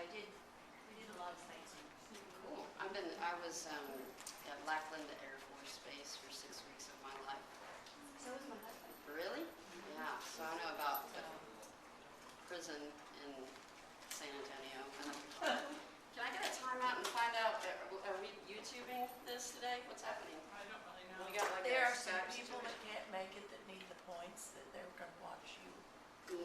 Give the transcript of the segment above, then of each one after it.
we did a lot of sightseeing. Cool. I was at Lackland Air Force Base for 6 weeks of my life. So was my husband. Really? Yeah. So I know about the prison in San Antonio. Can I get a timeout and find out, are we YouTubing this today? What's happening? I don't really know. We got like There a are some Skype people that situation. can't make it that need the points that they're gonna watch you.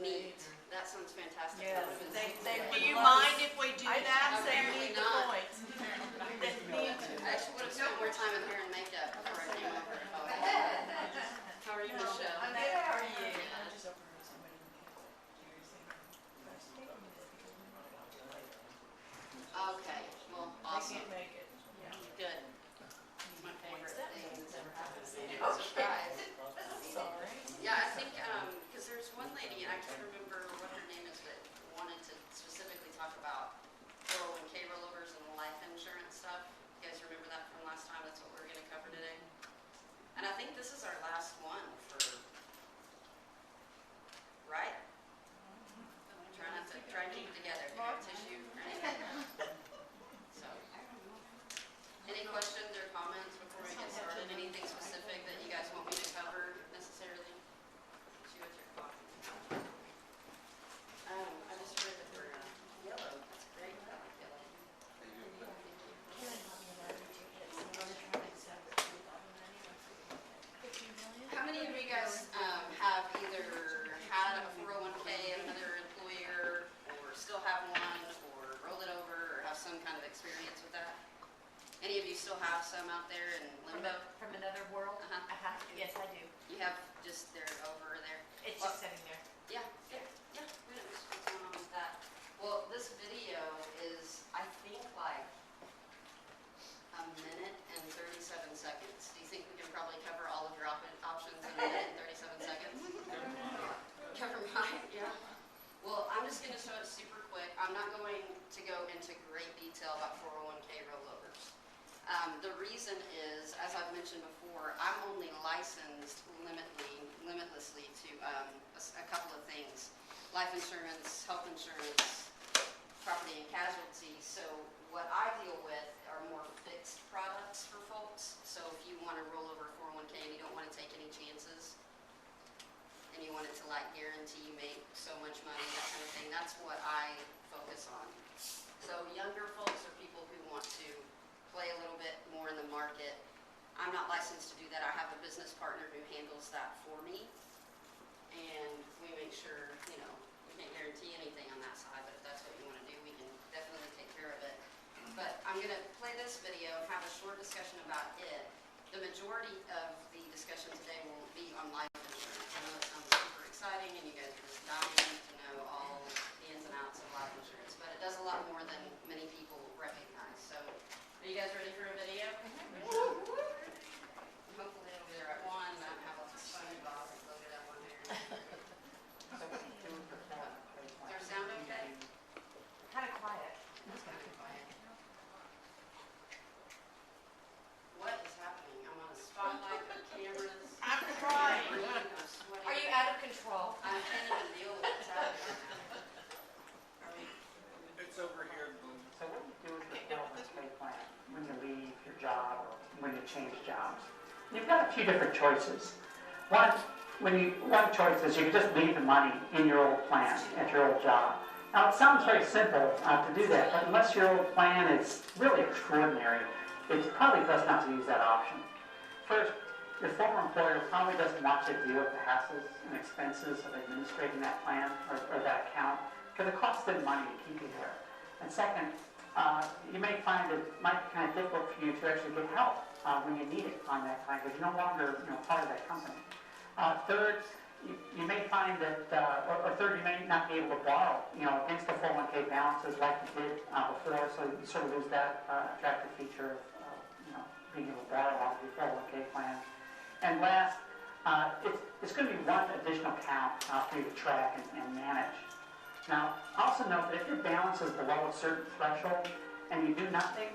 Neat. That sounds fantastic. Yes, That would've been they super would Do you love mind to- if we do I that? think they Apparently need the not. points. They need to. I actually would have spent more time in hair and makeup before I came over. How are you, No, Michelle? I'm good. How are you? I just overheard somebody in the case that Jerry saying, "I was taking this because we want to watch it later." Okay. Well, They awesome. can't make it. Yeah. Good. It's my favorite That thing that's ever happened to me. Okay. Surprise. Sorry. Yeah, I think, because there's one lady, and I can't remember what her name is, but wanted to specifically talk about 401k rollovers and life insurance stuff. You guys remember that from last time? That's what we're going to cover today. And I think this is our last one for, right? Try and keep it together. Tissue, right? So, any questions or comments before we get started? Anything specific that you guys want me to cover necessarily? Shoot with your clock. I just heard that we're yellow. That's great. I like yellow. How many of you guys have either had a 401k at another employer, or still have one, or rolled it over, or have some kind of experience with that? Any of you still have some out there in limbo? From another world? Uh-huh. I have to. Yes, I do. You have just they're over there? It's just sitting there. Yeah, yeah, yeah. We know what's going on with that. Well, this video is, I think, like a minute and 37 seconds. Do you think we can probably cover all of your options in a minute and 37 seconds? Cover mine? Yeah. Well, I'm just going to show it super quick. I'm not going to go into great detail about 401k rollovers. The reason is, as I've mentioned before, I'm only licensed limitlessly to a couple of things: life insurance, health insurance, property and casualty. So what I deal with are more fixed products for folks. So if you want to roll over 401k and you don't want to take any chances, and you want it to like guarantee you make so much money, that kind of thing, that's what I focus on. So younger folks or people who want to play a little bit more in the market, I'm not licensed to do that. I have a business partner who handles that for me, and we make sure, we can't guarantee anything on that side, but if that's what you want to do, we can definitely take care of it. But I'm going to play this video and have a short discussion about it. The majority of the discussion today will be on life insurance. I know it sounds super exciting, and you guys are dying to know all the ins and outs of life insurance, but it does a lot more than many people recognize. So, are you guys ready for a video? Hopefully it'll be the right one. I don't have lots of SpongeBob loaded up on here. Is our sound okay? Kind of quiet. It's kind of quiet. What is happening? I'm on a spotlight with cameras. I'm trying. I'm sweating. Are you out of control? I can't even deal with what's happening now. Are we? It's over here. So what do you do with your 401k plan when you leave your job or when you change jobs? You've got a few different choices. One choice is you can just leave the money in your old plan at your old job. Now it sounds very simple to do that, but unless your old plan is really extraordinary, it's probably best not to use that option. First, your former employer probably doesn't want you to deal with the hassles and expenses of administrating that plan or that account, because it costs them money to keep you there. And second, you may find it might be kind of difficult for you to actually get help when you need it on that plan, because you're no longer part of that company. Third, you may find that, or third, you may not be able to borrow, against the 401k balances like you did before, so you sort of lose that attractive feature of, being able to borrow off your 401k plan. And last, it's going to be one additional account for you to track and manage. Now, also note that if your balance is below a certain threshold and you do nothing,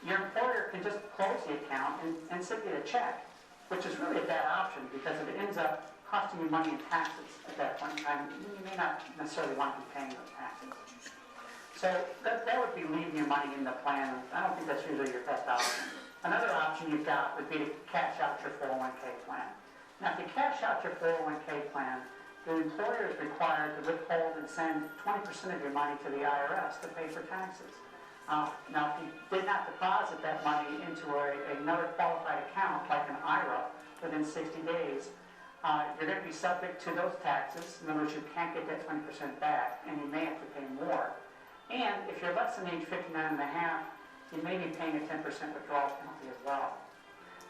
your employer can just close the account and send you a check, which is really a bad option, because if it ends up costing you money in taxes at that point in time, you may not necessarily want to be paying those taxes. So that would be leaving your money in the plan. I don't think that's usually your best option. Another option you've got would be to cash out your 401k plan. Now, if you cash out your 401k plan, the employer is required to withhold and send 20% of your money to the IRS to pay for taxes. Now, if you did not deposit that money into another qualified account, like an IRA, within 60 days, you're going to be subject to those taxes. In other words, you can't get that 20% back, and you may have to pay more. And if you're less than age 59 and a half, you may be paying a 10% withdrawal penalty as well.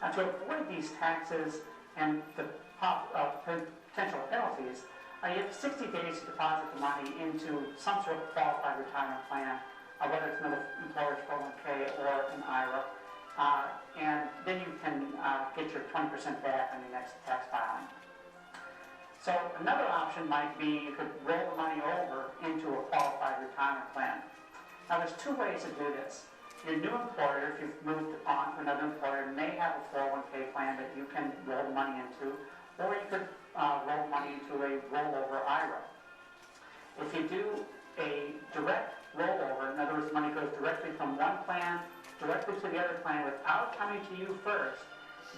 Now, to avoid these taxes and the potential penalties, you have 60 days to deposit the money into some sort of qualified retirement plan, whether it's another employer's 401k or an IRA, and then you can get your 20% back on your next tax filing. So another option might be you could roll the money over into a qualified retirement plan. Now there's two ways to do this. Your new employer, if you've moved on to another employer, may have a 401k plan that you can roll the money into, or you could roll money into a rollover IRA. If you do a direct rollover, in other words, money goes directly from one plan directly to the other plan without coming to you first,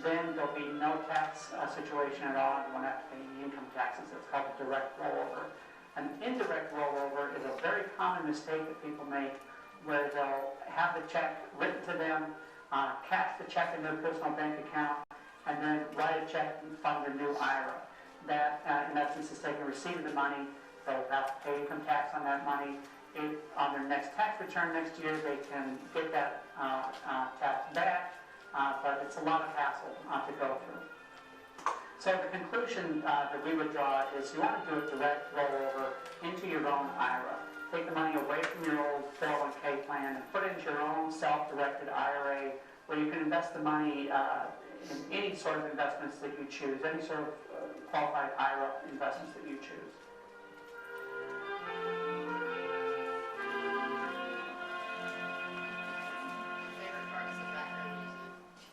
then there'll be no tax situation at all. You won't have to pay any income taxes. It's called a direct rollover. An indirect rollover is a very common mistake that people make, where they'll have the check written to them, cash the check in their personal bank account, and then write a check and fund their new IRA. That, in essence, is taking receipt of the money. They'll have to pay income tax on that money. On their next tax return next year, they can get that tax back, but it's a lot of hassle to go through. So the conclusion that we would draw is you want to do a direct rollover into your own IRA. Take the money away from your old 401k plan and put it into your own self-directed IRA, where you can invest the money in any sort of investments that you choose, any sort of qualified IRA investments that you choose. Favorite part is the background music.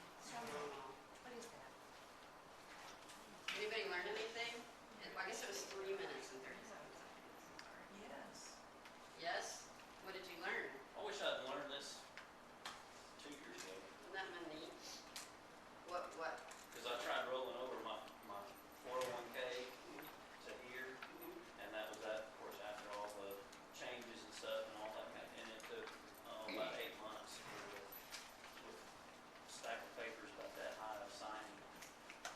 What is that? Anybody learn anything? I guess it was 3 minutes and 37 seconds. Yes. Yes? What did you learn? I wish I'd learned this 2 years ago, Isn't that neat? What? because I tried rolling over my 401k to here, and that was that, of course, after all the changes and stuff and all that kind of, and it took about 8 months with a stack of papers about that high of signing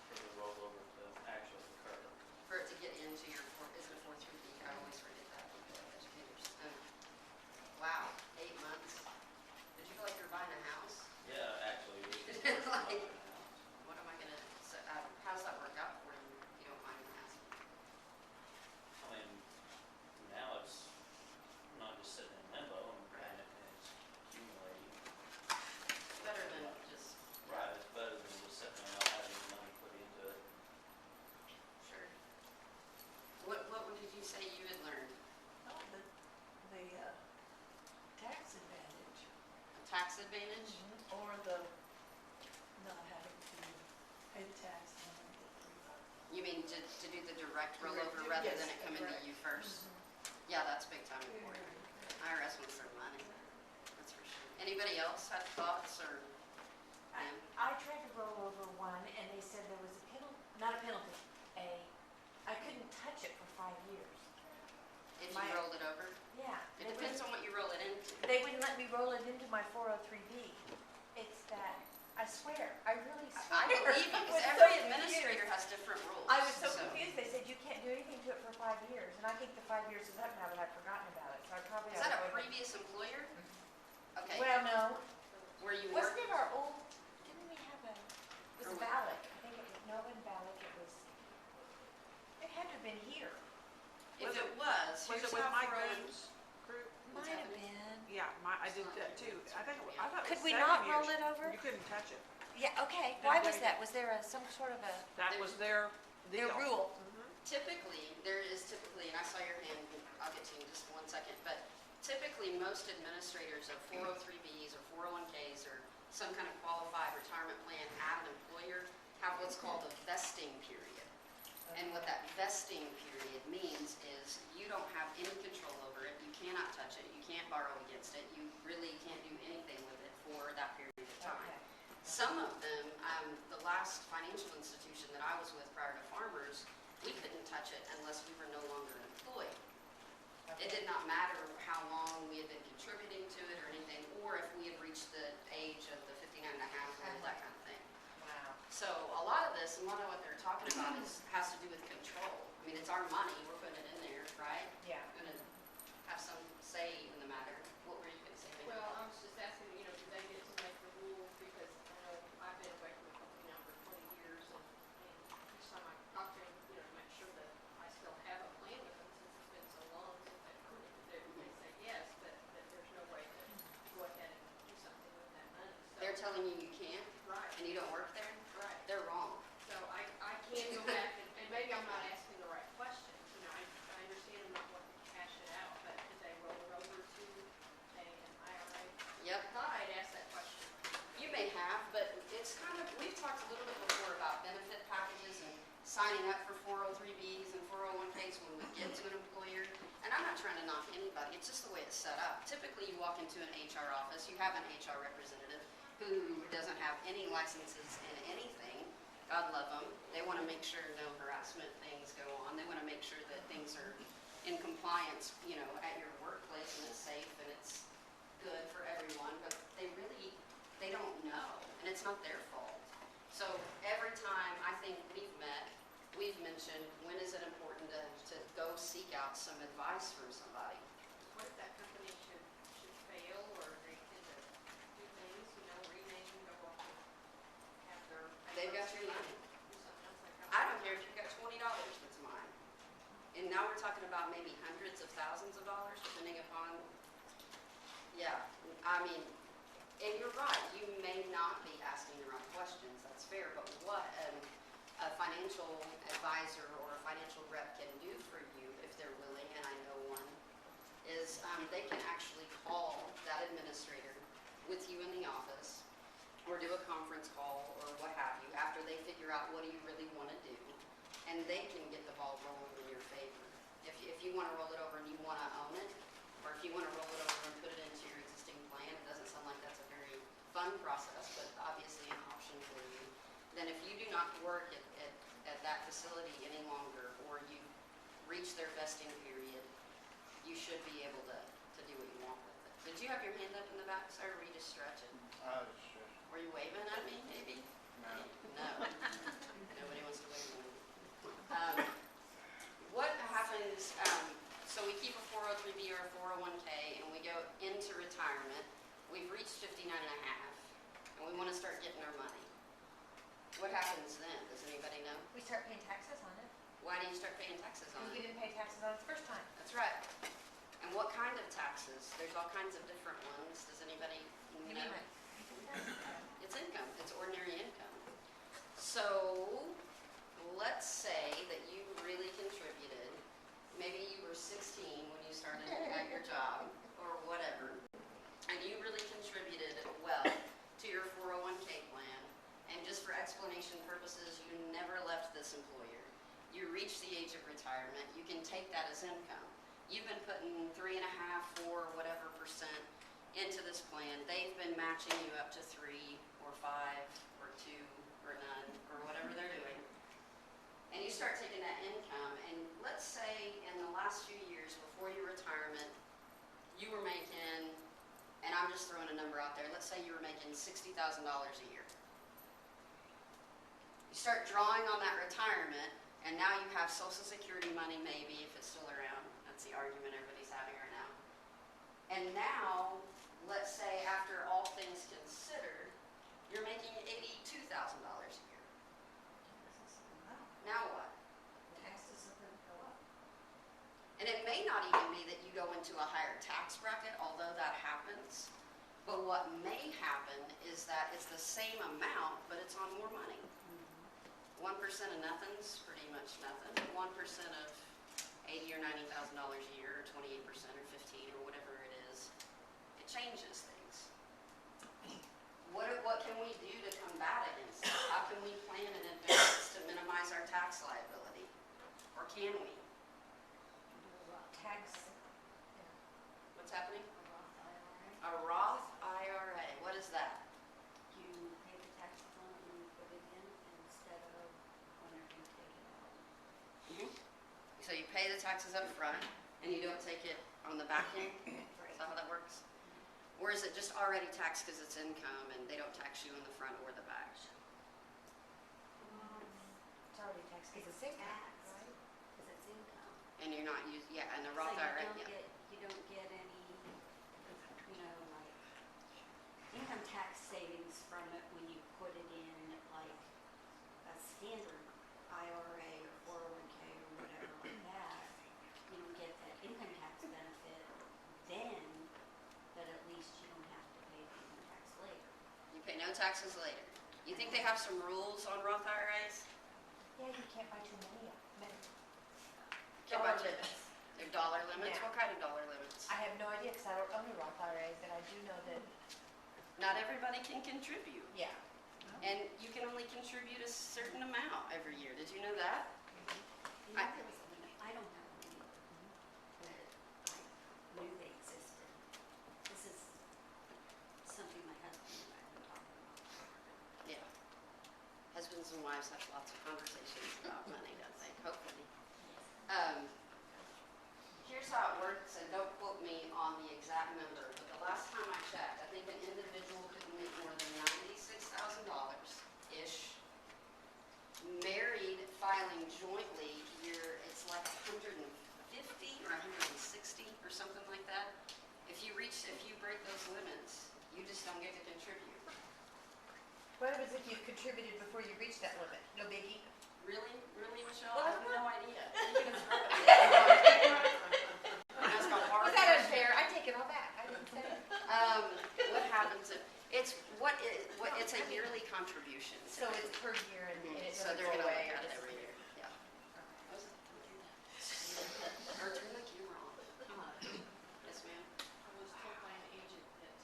for the rollover to actually occur. For it to get into your, is it a 403B? I always forget that. Educators. Wow, 8 months. Did you feel like you were buying a house? Yeah, actually, it was It's like, what am I gonna, how's that work out for you, if you don't mind me asking? I mean, now it's not just sitting in limbo and it's accumulating. Better than just, Right, it's better than just sitting there not having any money put into it. sure. What did you say you had learned? Oh, the tax advantage. A tax advantage? Or the not having to pay the tax and then get the refund. You mean to do the direct Direct, rollover rather yes, than it coming to direct. you first? Yeah, that's big time important. IRS wants their money, that's for sure. Anybody else have thoughts or? Ma'am? I tried to roll over one and they said there was a penalty, not a penalty, I couldn't touch it for 5 years. If you My- rolled it over? Yeah. It depends on what you roll it into. They wouldn't let me roll it into my 403B. It's that, I swear, I really swear. I believe you, I because was so every confused. administrator has different rules. I was so confused. They said you can't do anything to it for 5 years. And I think the 5 years is up now that I've forgotten about it. So I probably Is that a ought to go ahead. previous employer? Okay, Well, no. where you Wasn't work? it our old, didn't we have it was Or a what? Valak. I think it was, no, it wasn't Valak, it had to have been here. If Was it it- was, Was here's it with how Mike for Boone's group? What's Might have happening? been. Yeah, I did that too. I thought it Could was we 7 not years. roll it over? You couldn't touch it. Yeah, okay. Then Why was they- that? Was there some sort of a, That was their their deal. rule? Mhm. Typically, there is typically, and I saw your hand, I'll get to you in just 1 second, but typically most administrators of 403Bs or 401Ks or some kind of qualified retirement plan at an employer have what's called a vesting period. And what that vesting period means is you don't have any control over it, you cannot touch it, you can't borrow against it, you really can't do anything with it for that period of time. Okay. Some of them, the last financial institution that I was with prior to Farmers, we couldn't touch it unless we were no longer employed. It did not matter how long we had been contributing to it or anything, or if we had reached the age of the 59 and a half or that kind of thing. Wow. So a lot of this, and a lot of what they're talking about has to do with control. I mean, it's our money, we're putting it in there, right? Yeah. We're gonna have some say in the matter. What were you gonna say? Vicky? Well, I was just asking, do they get to make the rules, because I know I've been away from the company now for 20 years, and each time I talk to them, to make sure that I still have a plan with them, since it's been so long since they've approved it, they say yes, but that there's no way to go ahead and do something with that money, so. They're telling you you can't, Right, and you don't work there? right. They're wrong. So I can go back, and maybe I'm not asking the right questions, I understand them not wanting to cash it out, but did they roll it over to an IRA? Yep. I thought I'd asked that question. You may have, but it's kind of, we've talked a little bit before about benefit packages and signing up for 403Bs and 401Ks when we get to an employer. And I'm not trying to knock anybody, it's just the way it's set up. Typically, you walk into an HR office, you have an HR representative who doesn't have any licenses in anything. God love them. They want to make sure no harassment things go on. They want to make sure that things are in compliance, at your workplace, and it's safe and it's good for everyone, but they don't know, and it's not their fault. So every time I think we've met, we've mentioned, when is it important to go seek out some advice from somebody? What if that company should fail, or they tend to do things, rename, go off and have their. They've got your money. Do something else like that. I don't care if you've got $20 that's mine. And now we're talking about maybe hundreds of thousands of dollars, depending upon, and you're right, you may not be asking the right questions, that's fair, but what a financial advisor or a financial rep can do for you, if they're willing, and I know one, is they can actually call that administrator with you in the office, or do a conference call, or what have you, after they figure out what do you really want to do, and they can get the ball rolling in your favor. If you want to roll it over and you want to own it, or if you want to roll it over and put it into your existing plan, it doesn't sound like that's a very fun process, but obviously an option for you, then if you do not work at that facility any longer, or you reach their vesting period, you should be able to do what you want with it. Did you have your hand up in the back, sir, or were you just stretching? Were you waving at me, maybe? No. Nobody wants to wave at me. What happens, so we keep a 403B or a 401K, and we go into retirement. We've reached 59 and a half, and we want to start getting our money. What happens then? Does anybody know? We start paying taxes on it. Why do you start paying taxes on We it? didn't pay taxes on it the first time. That's right. And what kind of taxes? There's all kinds of different ones. Does anybody Give me know? mine. It's income. It's ordinary income. So let's say that you really contributed. Maybe you were 16 when you started at your job, or whatever, and you really contributed well to your 401k plan. And just for explanation purposes, you never left this employer. You reached the age of retirement. You can take that as income. You've been putting 3.5%, 4, whatever percent into this plan. They've been matching you up to 3 or 5 or 2 or none or whatever they're doing. And you start taking that income, and let's say in the last few years before your retirement, you were making, and I'm just throwing a number out there, let's say you were making $60,000 a year. You start drawing on that retirement, and now you have Social Security money, maybe, if it's still around. That's the argument everybody's having right now. And now, let's say after all things considered, you're making $82,000 a year. Now what? Taxes are gonna go up. And it may not even be that you go into a higher tax bracket, although that happens. But what may happen is that it's the same amount, but it's on more money. 1% of nothing's pretty much nothing. 1% of $80,000 or $90,000 a year, or 28% or 15 or whatever it is, it changes things. What can we do to combat against it? How can we plan in advance to minimize our tax liability? can we? Tax, What's happening? A A Roth IRA, Roth IRA, what is that? you pay the taxes on it when you put it in instead of whenever you take it out. So you pay the taxes up front, and you don't take it on the back end? Is that how that works? Or is it just already taxed because it's income, and they don't tax you in the front or the back? it's already taxed, because it's income, Tax. right? Because it's income. And you're not using, yeah, and the So Roth IRA, you don't get any, like, income tax savings from it when you put it in like a standard IRA or 401k or whatever like that. You don't get that income tax benefit then, but at least you don't have to pay the income tax later. you pay no taxes later. You think they have some rules on Roth IRAs? Yeah, you can't buy too many of them. Can't Dollar buy too- limits. They're dollar limits? Yeah. What kind of dollar limits? I have no idea, because I don't own a Roth IRA, but I do know that, Not everybody can contribute, yeah. and you can only contribute a certain amount every year. Did you know that? You know, I- there was a limit. I don't have one either, but I knew they existed. This is something my husband and I have been talking about. Yeah. Husbands and wives have lots of conversations about money, don't they? Hopefully. Here's how it works, and don't quote me on the exact number, but the last time I checked, I think an individual could make more than $96,000-ish. Married, filing jointly, it's like 150 or 160 or something like that. If you break those limits, you just don't get to contribute. What happens if you contributed before you reached that limit? No biggie? Really, Michelle? Well, I have no idea. That's called hard. Was that unfair? I take it all back. I didn't say it. What happens if, it's a yearly contribution. So it's per year and it So doesn't they're go gonna away look or at it just- every year, yeah. Or turn the camera on. Come on. Yes, ma'am? I was told by an agent that,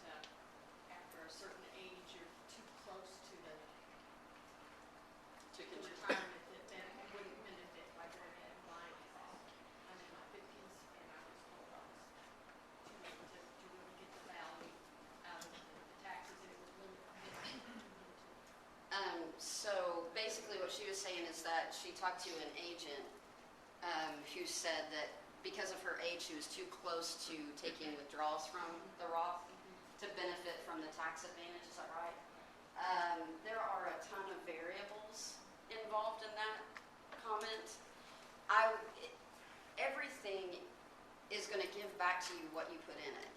after a certain age, you're too close to the To contribute. retirement, that then it wouldn't benefit by going ahead and buying it. I'm in my fifties, and I was told I was too late to really get the value out of the taxes, and it would limit me to. So basically what she was saying is that she talked to an agent who said that because of her age, she was too close to taking withdrawals from the Roth to benefit from the tax advantage. Is that right? There are a ton of variables involved in that comment. Everything is going to give back to you what you put in it.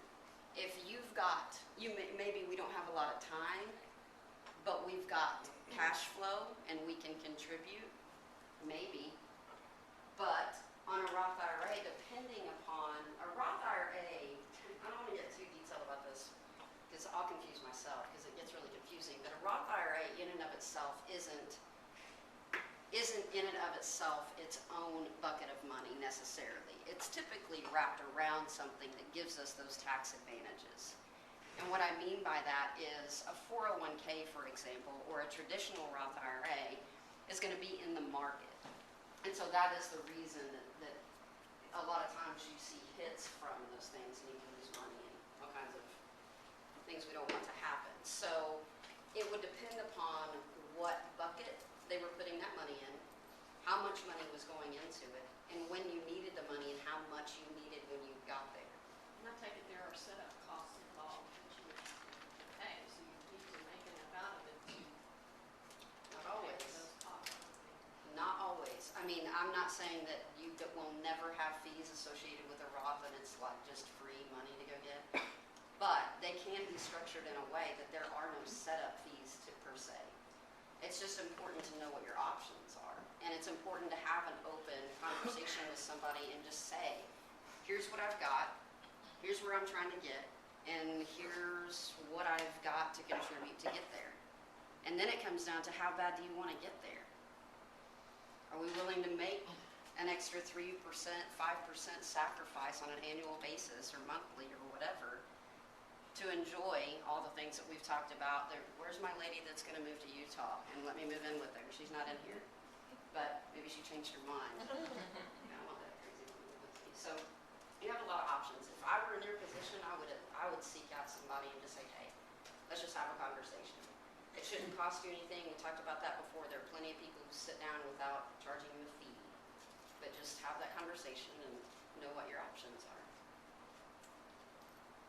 If you've got, maybe we don't have a lot of time, but we've got cash flow and we can contribute, maybe. But on a Roth IRA, depending upon, a Roth IRA, I don't want to get too detailed about this because I'll confuse myself because it gets really confusing, but a Roth IRA in and of itself isn't in and of itself its own bucket of money necessarily. It's typically wrapped around something that gives us those tax advantages. And what I mean by that is a 401k, for example, or a traditional Roth IRA is going to be in the market. And so that is the reason that a lot of times you see hits from those things and you can lose money and all kinds of things we don't want to happen. So it would depend upon what bucket they were putting that money in, how much money was going into it, and when you needed the money and how much you needed when you got there. And I take it there are setup costs involved that you would pay, so you need to make enough out of it to Not pay always. for those costs. Not always. I mean, I'm not saying that you will never have fees associated with a Roth and it's like just free money to go get. But they can be structured in a way that there are no setup fees to per se. It's just important to know what your options are. And it's important to have an open conversation with somebody and just say, here's what I've got, here's where I'm trying to get, and here's what I've got to contribute to get there. And then it comes down to how bad do you want to get there? Are we willing to make an extra 3%, 5% sacrifice on an annual basis or monthly or whatever to enjoy all the things that we've talked about? Where's my lady that's going to move to Utah and let me move in with her? She's not in here, but maybe she changed her mind. let's just have a conversation. It shouldn't cost you anything, we talked about that before, there are plenty of people who sit down without charging you a fee. But just have that conversation and know what your options are.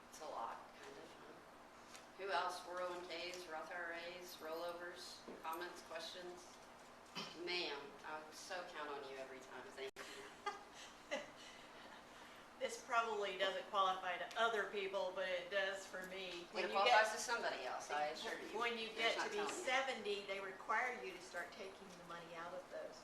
It's a lot, kind of, huh? Who else? 401ks, Roth IRAs, rollovers, comments, questions? Ma'am, I would so count on you every time, thank you. This probably doesn't qualify to other people, but it does for me. It When you applies get, to somebody else, I assure you. when you There's get not to be telling you. 70, they require you to start taking the money out of those.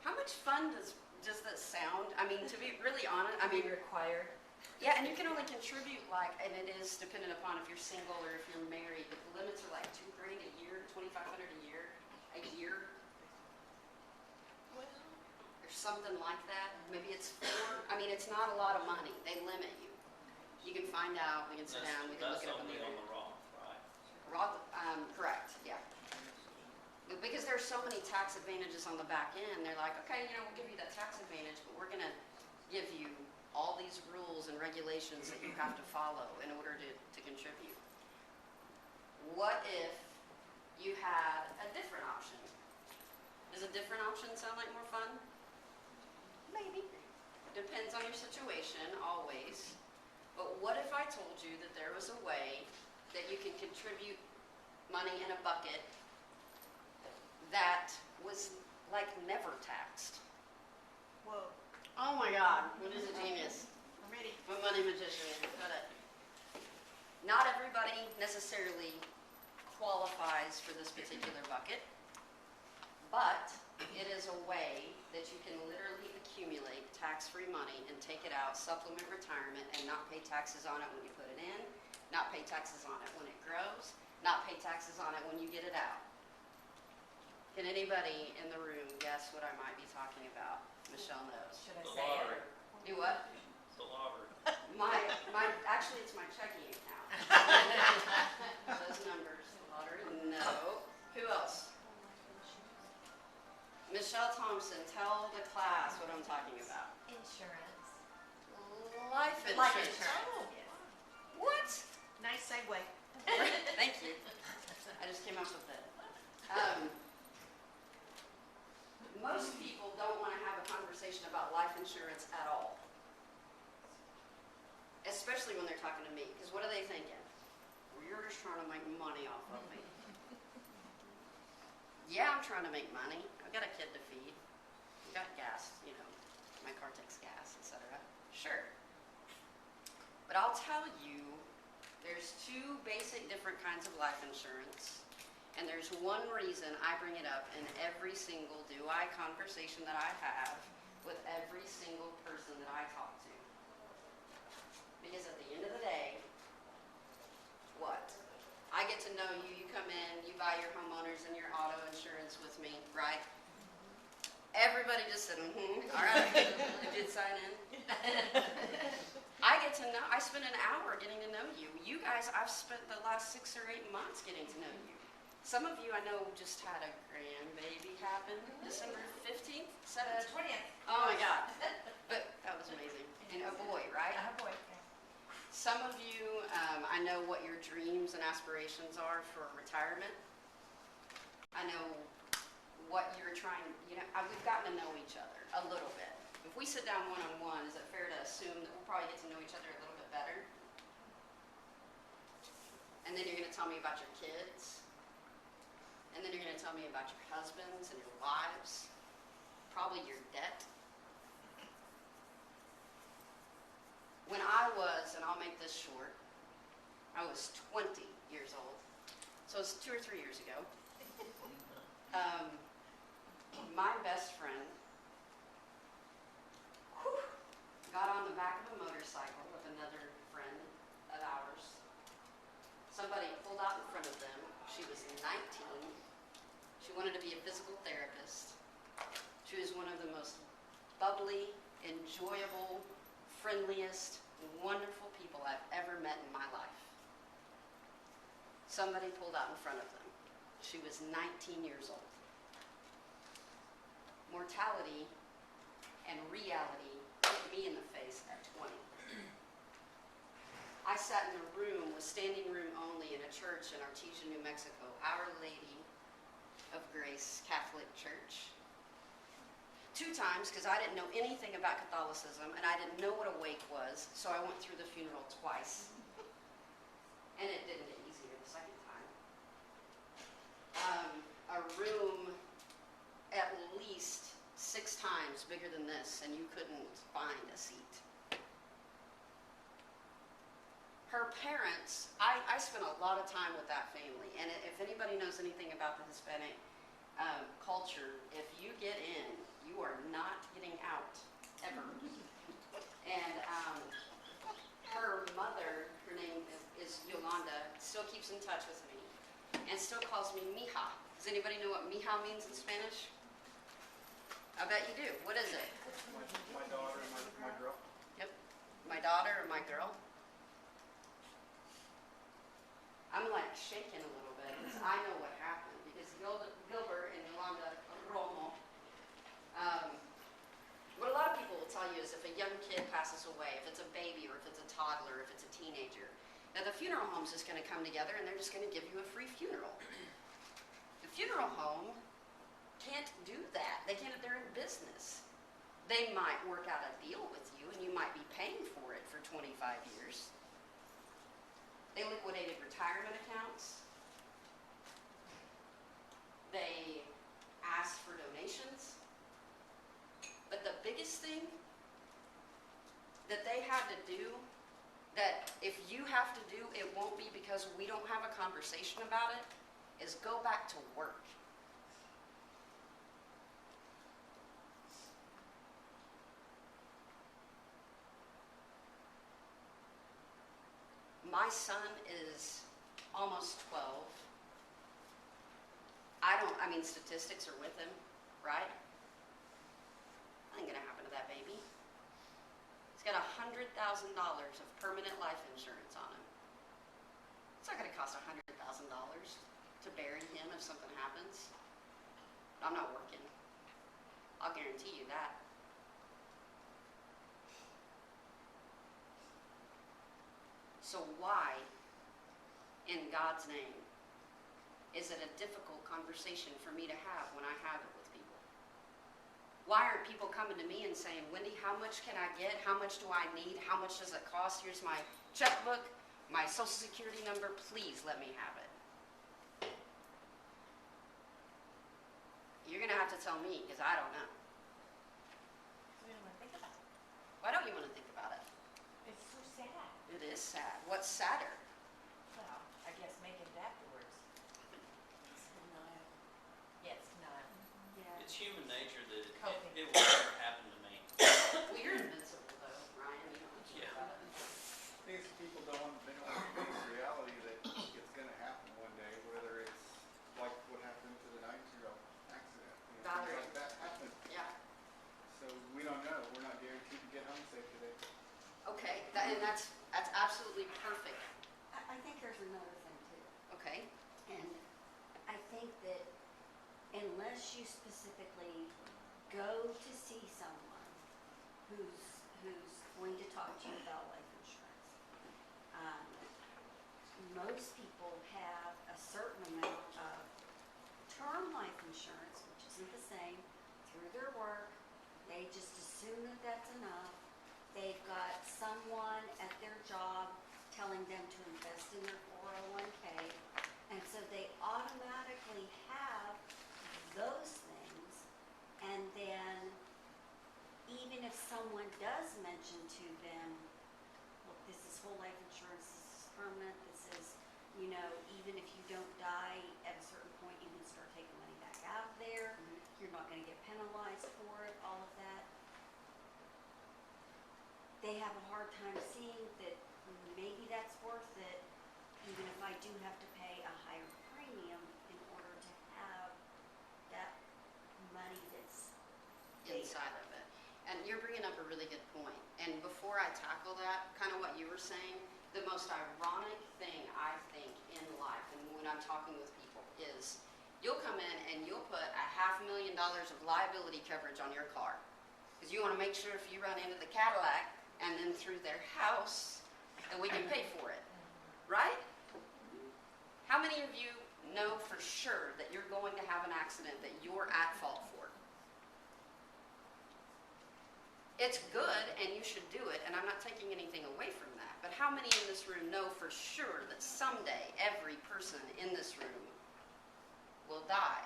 How much fun does that sound? I mean, to be really honest, I mean, required. yeah, and you can only contribute like, and it is dependent upon if you're single or if you're married, but the limits are like $2,000 a year, $2,500 a year, or something like that. Maybe it's 4. I mean, it's not a lot of money. They limit you. You can find out. We can sit down. We can look it up on the That's only on internet. the Roth, right? Roth, correct, yeah. Because there's so many tax advantages on the back end, they're like, okay, we'll give you that tax advantage, but we're gonna give you all these rules and regulations that you have to follow in order to contribute. What if you had a different option? Does a different option sound like more fun? Maybe. Depends on your situation, always. But what if I told you that there was a way that you could contribute money in a bucket that was like never taxed? Whoa, Oh my God, what is a genius? I'm ready. I'm a money magician, got it. Not everybody necessarily qualifies for this particular bucket, but it is a way that you can literally accumulate tax-free money and take it out, supplement retirement, and not pay taxes on it when you put it in, not pay taxes on it when it grows, not pay taxes on it when you get it out. Can anybody in the room guess what I might be talking about? Michelle knows. Should I The say lottery. it? Do what? The lottery. Actually, it's my checking account. Those numbers, the lottery, no. Who else? Michelle Thompson, tell the class what I'm talking about. Insurance. Life insurance. Life insurance. Yes. What? Nice segue. Thank you. I just came up with it. Most people don't want to have a conversation about life insurance at all. Especially when they're talking to me, because what are they thinking? Well, you're just trying to make money off of me. Yeah, I'm trying to make money. I've got a kid to feed. I've got gas, my car takes gas, etc. Sure. But I'll tell you, there's 2 basic different kinds of life insurance. And there's one reason I bring it up in every single do-I conversation that I have with every single person that I talk to. Because at the end of the day, what? I get to know you, you come in, you buy your homeowners and your auto insurance with me, right? Everybody just said, all right, you did sign in. I get to know, I spend an hour getting to know you. You guys, I've spent the last 6 or 8 months getting to know you. Some of you I know just had a grandbaby happen December 15th, 17th. 20th. Oh my God. But that was amazing. And a boy, right? Boy. Some of you, I know what your dreams and aspirations are for retirement. I know what you're trying, we've gotten to know each other a little bit. If we sit down one-on-one, is it fair to assume that we'll probably get to know each other a little bit better? And then you're going to tell me about your kids. And then you're going to tell me about your husbands and your wives, probably your debt. When I was, and I'll make this short, I was 20 years old. So it was 2 or 3 years ago. My best friend got on the back of a motorcycle with another friend of ours. Somebody pulled out in front of them. She was 19. She wanted to be a physical therapist. She was one of the most bubbly, enjoyable, friendliest, wonderful people I've ever met in my life. Somebody pulled out in front of them. She was 19 years old. Mortality and reality hit me in the face at 20. I sat in a room with standing room only in a church in Artesia, New Mexico, Our Lady of Grace Catholic Church. 2 times, because I didn't know anything about Catholicism, and I didn't know what a wake was, so I went through the funeral twice. And it didn't get easier the second time. A room at least 6 times bigger than this, and you couldn't find a seat. Her parents, I spent a lot of time with that family, and if anybody knows anything about the Hispanic culture, if you get in, you are not getting out, ever. And her mother, her name is Yolanda, still keeps in touch with me, and still calls me Mija. Does anybody know what Mija means in Spanish? I bet you do. What is it? My daughter and my girl. Yep, my daughter or my girl. I'm like shaking a little bit because I know what happened. Because Gilbert and Yolanda Romo, what a lot of people will tell you is if a young kid passes away, if it's a baby or if it's a toddler, if it's a teenager, that the funeral home's just going to come together and they're just going to give you a free funeral. The funeral home can't do that. They're in business. They might work out a deal with you and you might be paying for it for 25 years. They liquidated retirement accounts. They asked for donations. But the biggest thing that they had to do, that if you have to do, it won't be because we don't have a conversation about it, is go back to work. My son is almost 12. Statistics are with him, right? Nothing gonna happen to that baby. He's got $100,000 of permanent life insurance on him. It's not gonna cost $100,000 to bury him if something happens. I'm not working. I'll guarantee you that. So why, in God's name, is it a difficult conversation for me to have when I have it with people? Why aren't people coming to me and saying, Wendy, how much can I get? How much do I need? How much does it cost? Here's my checkbook, my social security number. Please let me have it. You're going to have to tell me because I don't know. We don't want to think about it. Why don't you want to think about it? It's so sad. It is sad. What's sadder? Well, I guess making it afterwards. Yeah, it's denial. Yeah. It's human nature that Coping. it will never happen to me. Well, you're invincible though, Ryan. You don't have to worry about it. These people they don't face reality that it's going to happen one day, whether it's like what happened to the 9-year-old accident. Things Valerie. like that happen. Yeah. So we don't know. We're not guaranteed to get home safe today. Okay. And that's absolutely perfect. I think there's another thing too. Okay. And I think that unless you specifically go to see someone who's going to talk to you about life insurance, most people have a certain amount of term life insurance, which isn't the same, through their work. They just assume that that's enough. They've got someone at their job telling them to invest in their 401k, and so they automatically have those things, and then even if someone does mention to them, look, this is whole life insurance, this is permanent, this is, even if you don't die at a certain point, you can start taking money back out of there. You're not gonna get penalized for it, all of that. They have a hard time seeing that maybe that's worth it, even if I do have to pay a higher premium in order to have that money that's Inside of it. And you're bringing up a really good point. And before I tackle that, kind of what you were saying, the most ironic thing I think in life, and when I'm talking with people, is you'll come in and you'll put $500,000 of liability coverage on your car. Because you want to make sure if you run into the Cadillac and then through their house, and we can pay for it, right? How many of you know for sure that you're going to have an accident that you're at fault for? It's good and you should do it, and I'm not taking anything away from that, but how many in this room know for sure that someday every person in this room will die?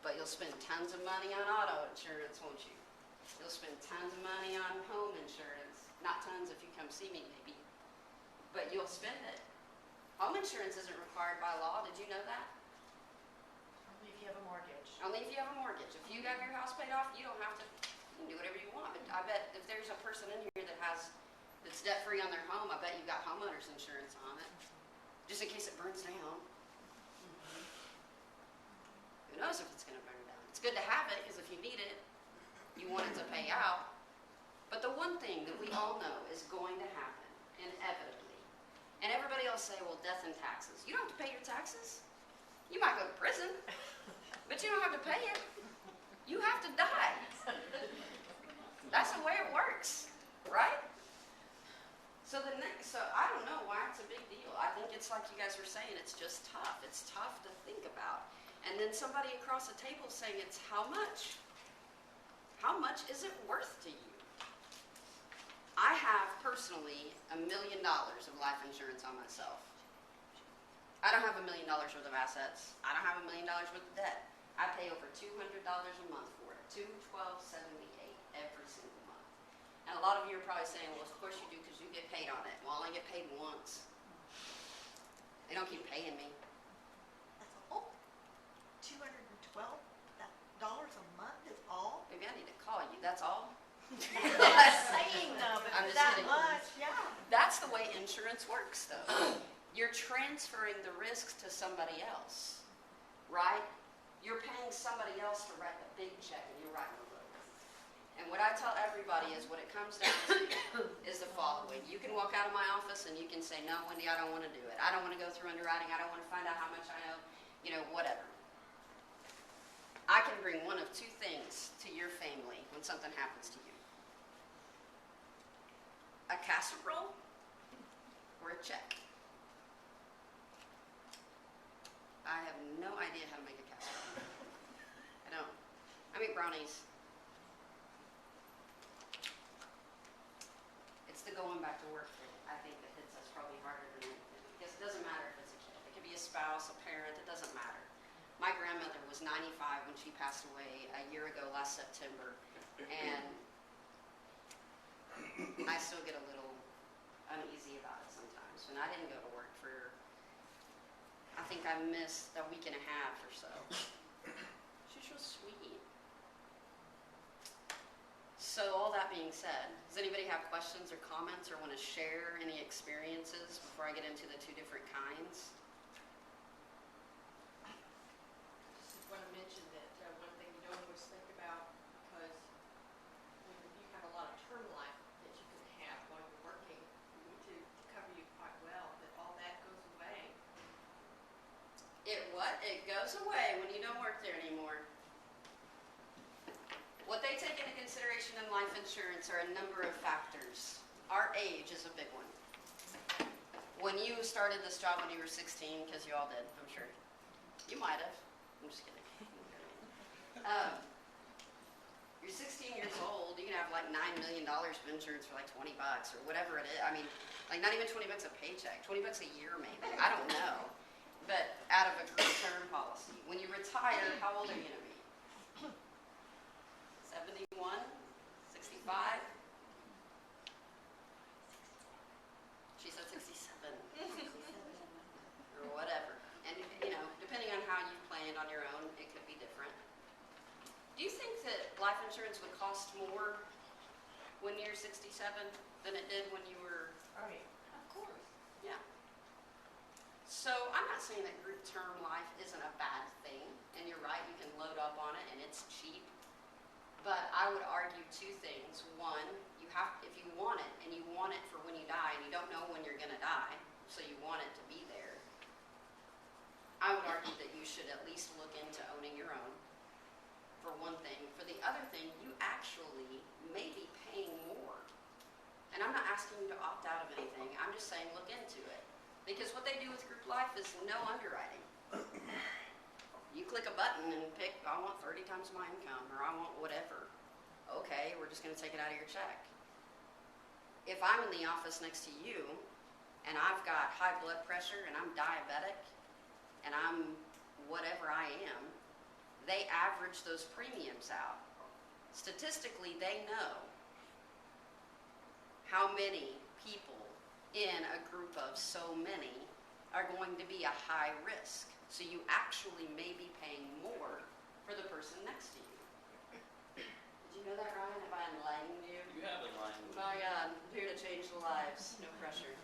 But you'll spend tons of money on auto insurance, won't you? You'll spend tons of money on home insurance. Not tons if you come see me, maybe. But you'll spend it. Home insurance isn't required by law. Did you know that? Only if you have a mortgage. Only if you have a mortgage. If you got your house paid off, you don't have to, you can do whatever you want. But I bet if there's a person in here that's debt-free on their home, I bet you've got homeowner's insurance on it. Just in case it burns down. Who knows if it's going to burn down? It's good to have it because if you need it, you want it to pay out. But the one thing that we all know is going to happen, inevitably. And everybody else say, well, death and taxes. You don't have to pay your taxes. You might go to prison, but you don't have to pay it. You have to die. That's the way it works, right? So I don't know why it's a big deal. I think it's like you guys were saying, it's just tough. It's tough to think about. And then somebody across the table saying it's how much? How much is it worth to you? I have personally $1 million of life insurance on myself. I don't have $1 million worth of assets. I don't have $1 million worth of debt. I pay over $200 a month for it. $212.78 every single month. And a lot of you are probably saying, well, of course you do because you get paid on it. Well, I only get paid once. They don't keep paying me. That's all? $212 a month is all? Maybe I need to call you. That's all? I'm not saying though, but I'm just that kidding. much, yeah. That's the way insurance works, though. You're transferring the risks to somebody else, right? You're paying somebody else to write a big check, and you're writing a little. And what I tell everybody is what it comes down to is the following. You can walk out of my office and you can say, no, Wendy, I don't want to do it. I don't want to go through underwriting. I don't want to find out how much I owe, whatever. I can bring one of two things to your family when something happens to you. A casserole or a check. I have no idea how to make a casserole. I don't. I make brownies. It's the going back to work thing, I think, that hits us probably harder than anything. Because it doesn't matter if it's a kid. It could be a spouse, a parent, it doesn't matter. My grandmother was 95 when she passed away a year ago last September. And I still get a little uneasy about it sometimes. And I didn't go to work for, I think I missed a week and a half or so. She's real sweet. So all that being said, does anybody have questions or comments or want to share any experiences before I get into the two different kinds? Just want to mention that one thing you don't always think about, because when you have a lot of term life that you can have while you're working to cover you quite well, but all that goes away. It goes away when you don't work there anymore. What they take into consideration in life insurance are a number of factors. Our age is a big one. When you started this job when you were 16, because you all did, I'm sure. You might have. I'm just kidding. You're 16 years old, you can have like $9 million of insurance for like $20 or whatever it is. I mean, like not even $20 a paycheck, $20 a year maybe. I don't know. But out of a group term policy. When you retire, how old are you going to be? 71? 65? She said 67. Or whatever. And, depending on how you planned on your own, it could be different. Do you think that life insurance would cost more when you're 67 than it did when you were... Right. Of course. Yeah. So I'm not saying that group term life isn't a bad thing. And you're right, you can load up on it and it's cheap. But I would argue two things. One, if you want it, and you want it for when you die, and you don't know when you're going to die, so you want it to be there, I would argue that you should at least look into owning your own, for one thing. For the other thing, you actually may be paying more asking you to opt out of anything. I'm just saying look into it. Because what they do with group life is no underwriting. You click a button and pick, I want 30 times my income, or I want whatever. Okay, we're just gonna take it out of your check. If I'm in the office next to you, and I've got high blood pressure, and I'm diabetic, and I'm whatever I am, they average those premiums out. Statistically, they know how many people in a group of so many are going to be a high risk. So you actually may be paying more for the person next to you. Did you know that, Ryan? Have I enlightened you? You have enlightened me. My God, I'm here to change the lives, no pressure.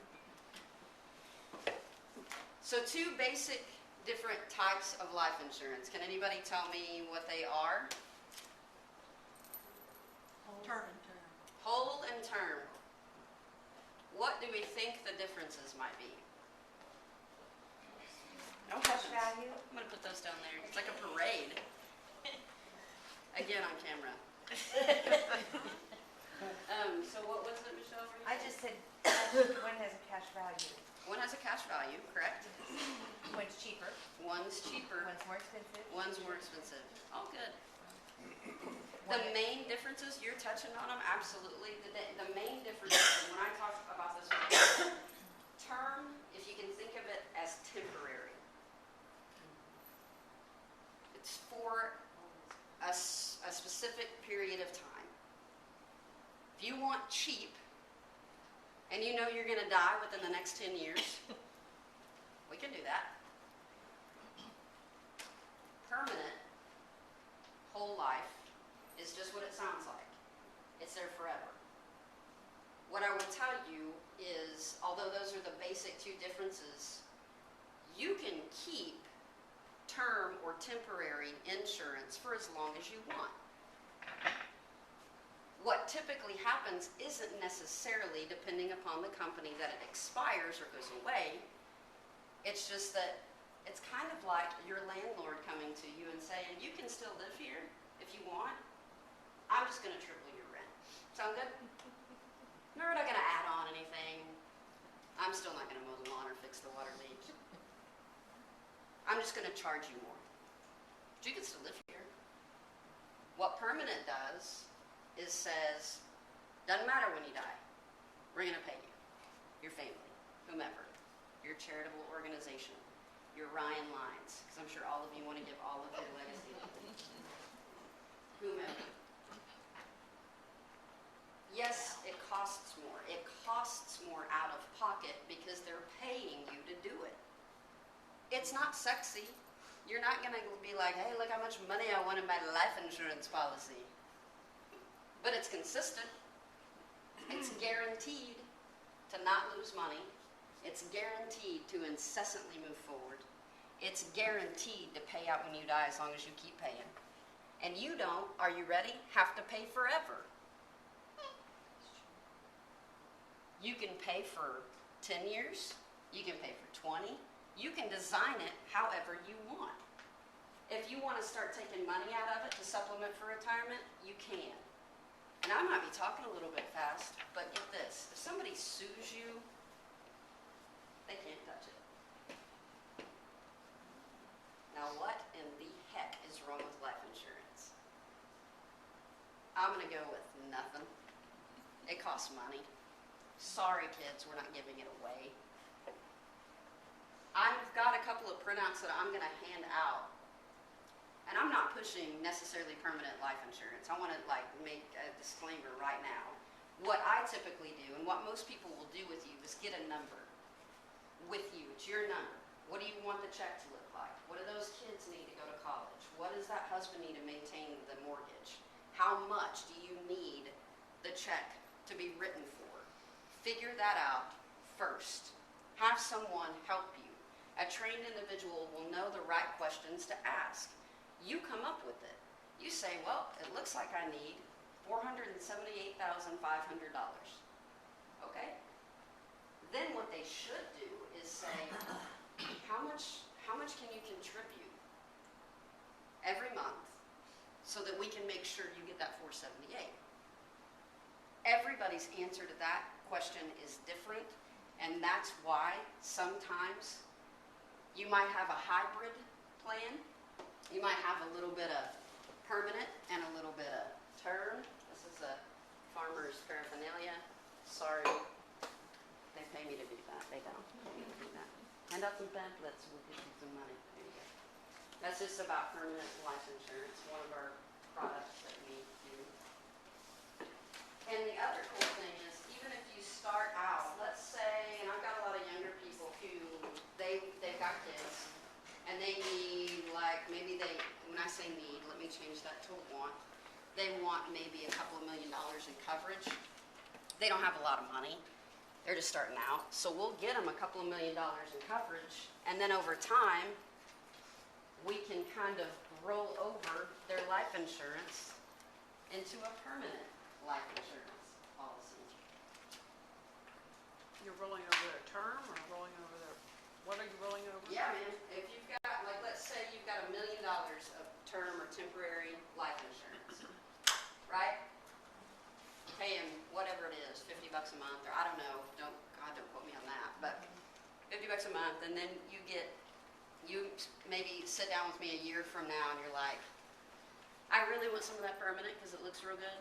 So 2 basic different types of life insurance. Can anybody tell me what they are? Term. Whole and term. What do we think the differences might be? No Cash questions. value? I'm gonna put those down there. It's like a parade. Again on camera. So what was it, Michelle? were you I saying? just said, one has a cash value, One has a cash value, correct? one's cheaper, One's cheaper, one's more expensive. one's more expensive. All good. One The main differences, you're touching on them, absolutely. The main differences, and when I talk about this, term, if you can think of it as temporary. It's for a specific period of time. If you want cheap, and you know you're gonna die within the next 10 years, we can do that. Permanent, whole life, is just what it sounds like. It's there forever. What I will tell you is, although those are the basic 2 differences, you can keep term or temporary insurance for as long as you want. What typically happens isn't necessarily depending upon the company that it expires or goes away. It's just that it's kind of like your landlord coming to you and saying, you can still live here if you want. I'm just going to triple your rent. Sound good? We're not going to add on anything. I'm still not going to mow the lawn or fix the water leak. I'm just going to charge you more. But you can still live here. What permanent does is says, doesn't matter when you die, we're going to pay you, your family, whomever, your charitable organization, your Ryan Lines, because I'm sure all of you want to give all of your legacy, whomever. Yes, it costs more. It costs more out of pocket because they're paying you to do it. It's not sexy. You're not going to be like, hey, look how much money I won in my life insurance policy. But it's consistent. It's guaranteed to not lose money. It's guaranteed to incessantly move forward. It's guaranteed to pay out when you die as long as you keep paying. And you don't, are you ready, have to pay forever. You can pay for 10 years. You can pay for 20. You can design it however you want. If you want to start taking money out of it to supplement for retirement, you can. And I might be talking a little bit fast, but get this. If somebody sues you, they can't touch it. Now what in the heck is wrong with life insurance? I'm going to go with nothing. It costs money. Sorry kids, we're not giving it away. I've got a couple of printouts that I'm going to hand out. And I'm not pushing necessarily permanent life insurance. I want to make a disclaimer right now. What I typically do, and what most people will do with you, is get a number with you. It's your number. What do you want the check to look like? What do those kids need to go to college? What does that husband need to maintain the mortgage? How much do you need the check to be written for? Figure that out first. Have someone help you. A trained individual will know the right questions to ask. You come up with it. You say, well, it looks like I need $478,500. Okay? Then what they should do is say, how much can you contribute every month so that we can make sure you get that $478? Everybody's answer to that question is different, and that's why sometimes you might have a hybrid plan. You might have a little bit of permanent and a little bit of term. This is a farmer's paraphernalia. Sorry, they pay me to do that. They don't pay me to do that. Hand out some pamphlets, we'll get you some money. There you go. That's just about permanent life insurance, one of our products that we do. And the other cool thing is, even if you start out, let's say, and I've got a lot of younger people who, they've got kids, and they need, like, maybe they, when I say need, let me change that to want. They want maybe a couple of $1 million in coverage. They don't have a lot of money. They're just starting out. So we'll get them a couple of $1 million in coverage, and then over time, we can kind of roll over their life insurance into a permanent life insurance policy. You're rolling over their term or rolling over their, what are you rolling over? Yeah, man, if you've got, like, let's say you've got $1 million of term or temporary life insurance, right? Paying whatever it is, $50 a month, or I don't know, God, don't quote me on that, but $50 a month, and then you maybe sit down with me a year from now and you're like, I really want some of that permanent because it looks real good,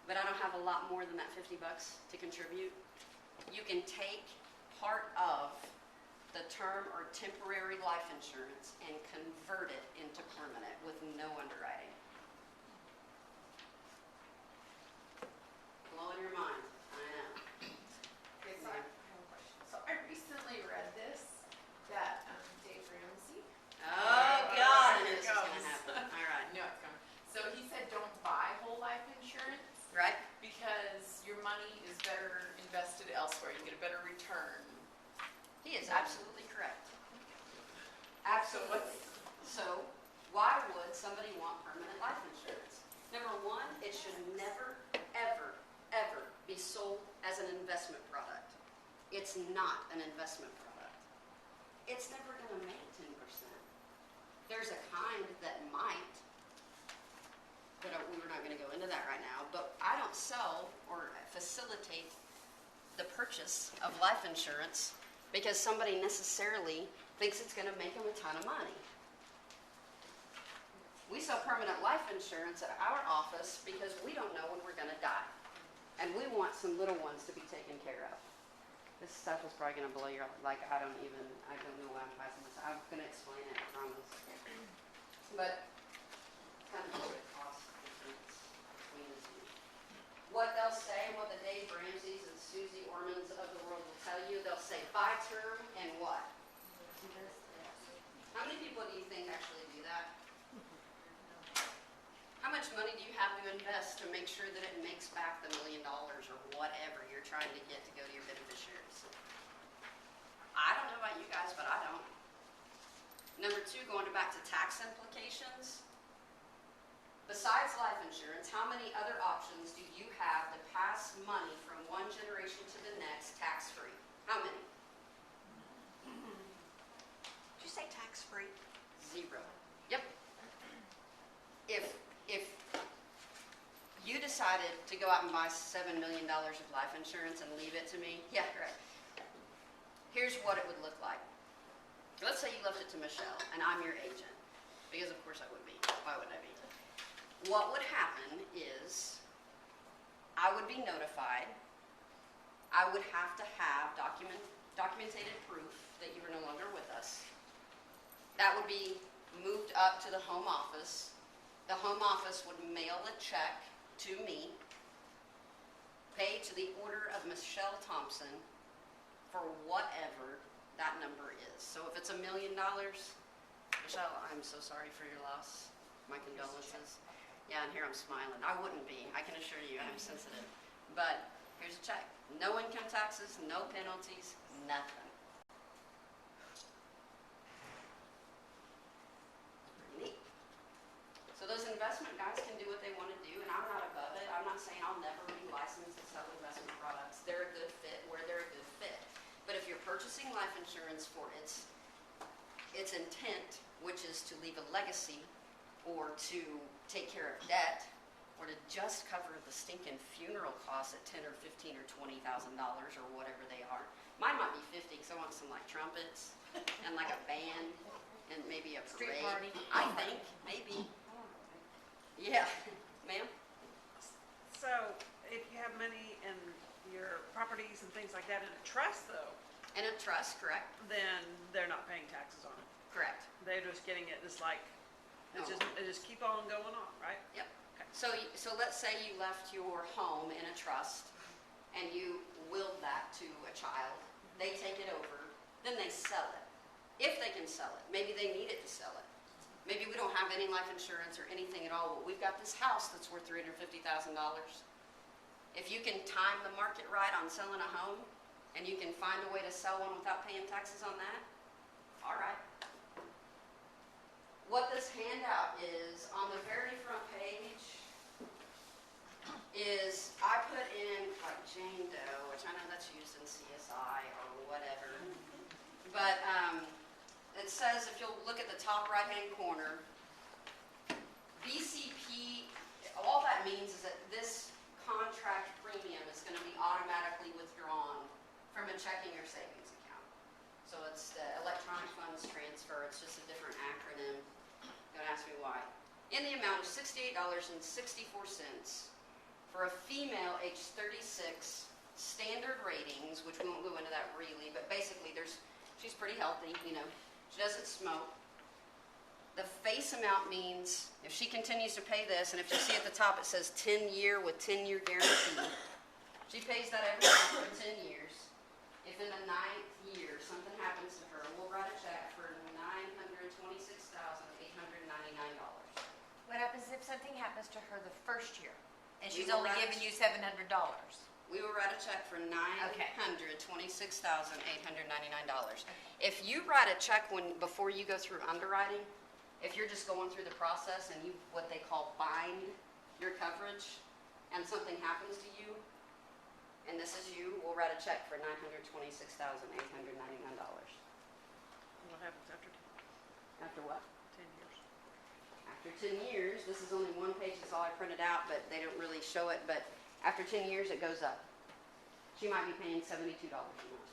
but I don't have a lot more than that $50 to contribute. You can take part of the term or temporary life insurance and convert it into permanent with no underwriting. Blowing your mind, I know. Okay, so I have a question. So I recently read this, that Dave Ramsey, Oh, There God, I knew it this was goes. gonna happen. All right, I know it's coming, so he said don't buy whole life insurance right? because your money is better invested elsewhere, you get a better return. He is absolutely correct. So Absolutely. So why would somebody want permanent life insurance? Number one, it should never, ever, ever be sold as an investment product. It's not an investment product. It's never going to make 10%. There's a kind that might, but we're not going to go into that right now, but I don't sell or facilitate the purchase of life insurance because somebody necessarily thinks it's going to make them a ton of money. We sell permanent life insurance at our office because we don't know when we're going to die. And we want some little ones to be taken care of. This stuff is probably going to blow your, like, I don't know why I'm passing this. I'm going to explain it, I promise. But, kind of what it costs difference between the two. What they'll say, what the Dave Ramseys and Susie Ormans of the world will tell you, they'll say buy term and what? How many people do you think actually do that? How much money do you have to invest to make sure that it makes back the $1 million or whatever you're trying to get to go to your beneficiaries? I don't know about you guys, but I don't. Number two, going back to tax implications. Besides life insurance, how many other options do you have to pass money from one generation to the next tax-free? How many? Did you say tax-free? Zero. Yep. If you decided to go out and buy $7 million of life insurance and leave it to me, yeah, right. Here's what it would look like. Let's say you left it to Michelle, and I'm your agent, because of course I would be. Why wouldn't I be? What would happen is I would be notified. I would have to have documented proof that you were no longer with us. That would be moved up to the home office. The home office would mail a check to me, paid to the order of Michelle Thompson for whatever that number is. So if it's $1 million, Michelle, I'm so sorry for your loss. My condolences. Yeah, and here I'm smiling. I wouldn't be. I can assure you I'm sensitive. But here's a check. No income taxes, no penalties, nothing. Pretty neat. So those investment guys can do what they want to do, and I'm not above it. I'm not saying I'll never be licensed to sell investment products. They're a good fit where they're a good fit. But if you're purchasing life insurance for its intent, which is to leave a legacy or to take care of debt or to just cover the stinking funeral costs at 10 or 15 or $20,000 or whatever they are. Mine might be 50 because I want some like trumpets and like a band and maybe a Street parade. party. I think, maybe. Yeah, ma'am? So, if you have money in your properties and things like that in a trust though, And a trust, correct? then they're not paying taxes on it. Correct. They're just getting it just like, it just keep on going on, right? Yep. So let's say you left your home in a trust and you willed that to a child. They take it over, then they sell it. If they can sell it, maybe they need it to sell it. Maybe we don't have any life insurance or anything at all, but we've got this house that's worth $350,000. If you can time the market right on selling a home and you can find a way to sell one without paying taxes on that, all right. What this handout is, on the very front page, is I put in like Jane Doe, which I know that's used in CSI or whatever. But it says, if you'll look at the top right-hand corner, BCP, all that means is that this contract premium is going to be automatically withdrawn from a checking or savings account. So it's the electronic funds transfer, it's just a different acronym. Don't ask me why. In the amount of $68.64 for a female age 36, standard ratings, which we won't go into that really, but basically she's pretty healthy, you know. She doesn't smoke. The face amount means if she continues to pay this, and if you see at the top it says 10-year with 10-year guarantee, she pays that every month for 10 years. If in the 9th year something happens to her, we'll write a check for $926,899. What happens if something happens to her the first year, and she's We will only write- giving you $700? We will write a check for $926,899. If you write a check before you go through underwriting, if you're just going through the process and you what they call bind your coverage, and something happens to you, and this is you, we'll write a check for $926,899. What happens after After what? 10 years? After 10 years, this is only one page, that's all I printed out, but they don't really show it, but after 10 years, it goes up. She might be paying $72 a month.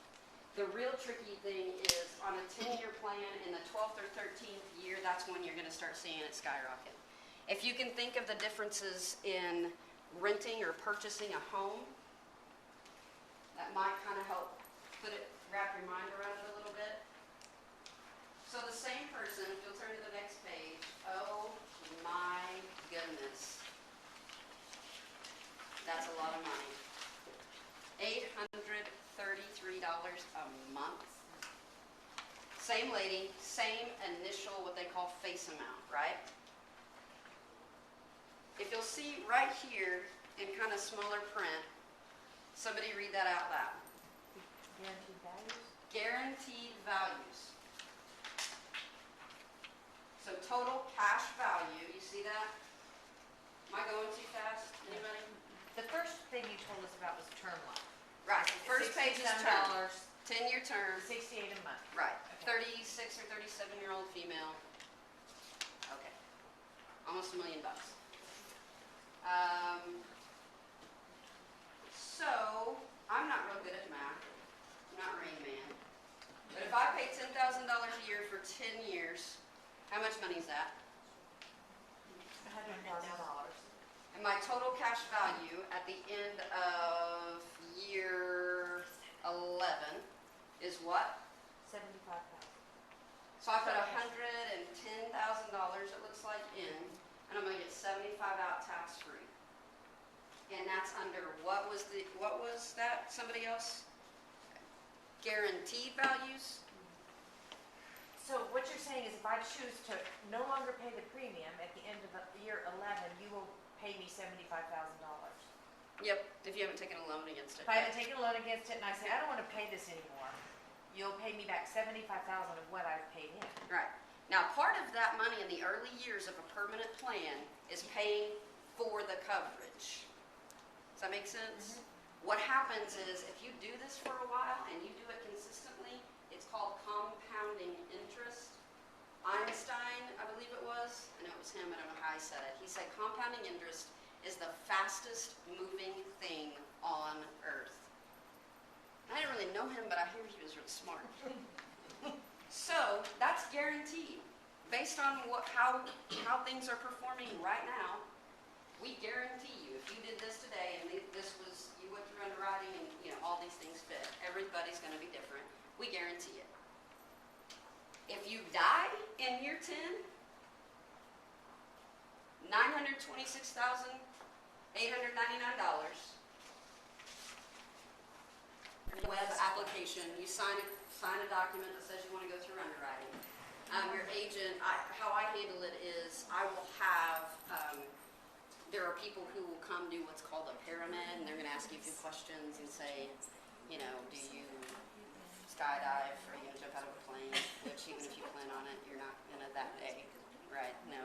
The real tricky thing is on a 10-year plan, in the 12th or 13th year, that's when you're going to start seeing it skyrocket. If you can think of the differences in renting or purchasing a home, that might kind of help wrap your mind around it a little bit. So the same person, if you'll turn to the next page, oh my goodness. That's a lot of money. $833 a month. Same lady, same initial, what they call face amount, right? If you'll see right here in kind of smaller print, somebody read that out loud. Guaranteed values? Guaranteed values. So total cash value, you see that? Am I going too fast? Anybody? The first thing you told us about was term life. Right, the first page is term. $67, 10-year term. 68 a month. Right. Okay. 36 or 37-year-old female. Okay. Almost $1 million. So, I'm not real good at math. I'm not Rain Man. But if I pay $10,000 a year for 10 years, how much money is that? $100,000. And my total cash value at the end of year 11 is what? 75,000. So I put $110,000, it looks like, in, and I'm gonna get 75 out tax-free. And that's under, what was that, somebody else? Guaranteed values? So what you're saying is if I choose to no longer pay the premium at the end of the year 11, you will pay me $75,000. Yep, if you haven't taken a loan against it. If I haven't taken a loan against it and I say, I don't want to pay this anymore, you'll pay me back $75,000 of what I've paid in. Right. Now, part of that money in the early years of a permanent plan is paying for the coverage. Does that make sense? What happens is, if you do this for a while and you do it consistently, it's called compounding interest. Einstein, I believe it was, I know it was him, I don't know how he said it. He said compounding interest is the fastest moving thing on earth. I didn't really know him, but I hear he was really smart. So that's guaranteed. Based on how things are performing right now, we guarantee you, if you did this today and this was, you went through underwriting and, you know, all these things fit, everybody's gonna be different. We guarantee it. If you die in year 10, $926,899. Web application, you sign a document that says you want to go through underwriting. Your agent, how I handle it is I will have, there are people who will come do what's called a paramed, and they're going to ask you a few questions and say, you know, do you skydive, or are you going to jump out of a plane, which even if you plan on it, you're not going to that day, right? No.